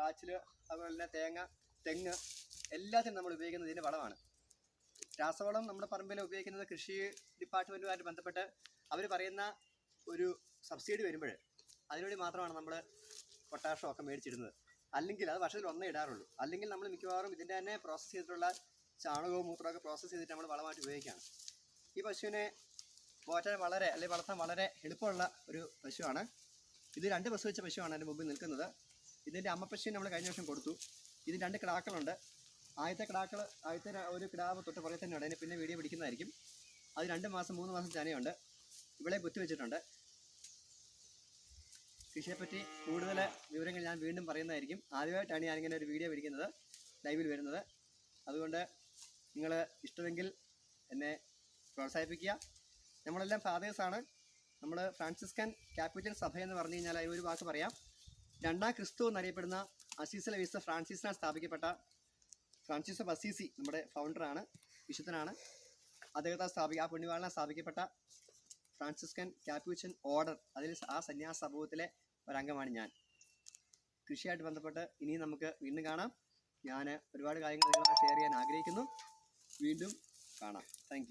കാച്ചിൽ, അതുപോലെ തന്നെ തേങ്ങ, തെങ്ങ് എല്ലാത്തിനും നമ്മൾ ഉപയോഗിക്കുന്നത് ഇതിൻ്റെ വളമാണ്. രാസവളം നമ്മുടെ പറമ്പിൽ ഉപയോഗിക്കുന്നത് കൃഷി ഡിപ്പാർട്ട്മെൻറ്റുമായിട്ട് ബന്ധപ്പെട്ട് അവർ പറയുന്ന ഒരു സബ്സിഡി വരുമ്പോൾ അതിനുവേണ്ടി മാത്രമാണ് നമ്മൾ പൊട്ടാഷോ ഒക്കെ മേടിച്ചിടുന്നത്. അല്ലെങ്കിൽ അത് വർഷത്തിൽ ഒന്നേ ഇടാറുള്ളൂ. അല്ലെങ്കിൽ നമ്മൾ മിക്കവാറും ഇതിൻ്റെ തന്നെ പ്രോസസ്സ് ചെയ്തിട്ടുള്ള ചാണകവും മൂത്രമൊക്കെ പ്രോസസ്സ് ചെയ്തിട്ട് നമ്മൾ വളമായിട്ട് ഉപയോഗിക്കുകയാണ്. ഈ പശുവിനെ പോറ്റാൻ വളർത്താൻ വളരെ എളുപ്പമുള്ള ഒരു പശുവാണ്. ഇത് 2 പ്രസവിച്ച പശുവാണ് എൻ്റെ മുമ്പിൽ നിൽക്കുന്നത്. ഇതിൻ്റെ അമ്മ പശുവിനെ നമ്മൾ കഴിഞ്ഞ വർഷം കൊടുത്തു. ഇതിന് 2 കിടാക്കളുണ്ട്. ആദ്യത്തെ ഒരു കിടാവ് തൊട്ട് പുറകെ തന്നെ ഉണ്ട്. അതിന് പിന്നെ വീഡിയോ പിടിക്കുന്നതായിരിക്കും. അത് 2 മാസം 3 മാസം ചനയുണ്ട്. ഇവിടെ കുത്തിവെച്ചിട്ടുണ്ട്. കൃഷിയെപ്പറ്റി കൂടുതൽ വിവരങ്ങൾ ഞാൻ വീണ്ടും പറയുന്നതായിരിക്കും. ആദ്യമായിട്ടാണ് ഞാനിങ്ങനെ ഒരു വീഡിയോ പിടിക്കുന്നത്, ലൈവിൽ വരുന്നത്. അതുകൊണ്ട് നിങ്ങൾ ഇഷ്ടമെങ്കിൽ എന്നെ പ്രോത്സാഹിപ്പിക്കുക. നമ്മളെല്ലാം ഫാദേഴ്സാണ്. നമ്മൾ ഫ്രാൻസിസ്കൻ കാപ്പുച്ചിൻ സഭ എന്ന് പറഞ്ഞു കഴിഞ്ഞാൽ ഒരു വാക്ക് പറയാം. 2ാം ക്രിസ്തു എന്നറിയപ്പെടുന്ന അസീസിലെ വിശുദ്ധ ഫ്രാൻസിസിനാൽ സ്ഥാപിക്കപ്പെട്ട ഫ്രാൻസിസ് ഓഫ് അസീസി നമ്മുടെ ഫൗണ്ടറാണ്, വിശുദ്ധനാണ്. അദ്ദേഹത്തെ ആ പുണ്യവാളനെ സ്ഥാപിക്കപ്പെട്ട ഫ്രാൻസിസ്കൻ കാപ്പുച്ചിൻ ഓർഡർ, ആ സന്യാസ സമൂഹത്തിലെ ഒരംഗമാണ് ഞാൻ. കൃഷിയായിട്ട് ബന്ധപ്പെട്ട് ഇനിയും നമുക്ക് വീണ്ടും കാണാം. ഞാൻ ഒരുപാട് കാര്യങ്ങൾ നിങ്ങളുമായി ഷെയർ ചെയ്യാൻ ആഗ്രഹിക്കുന്നു. വീണ്ടും കാണാം. Thank you.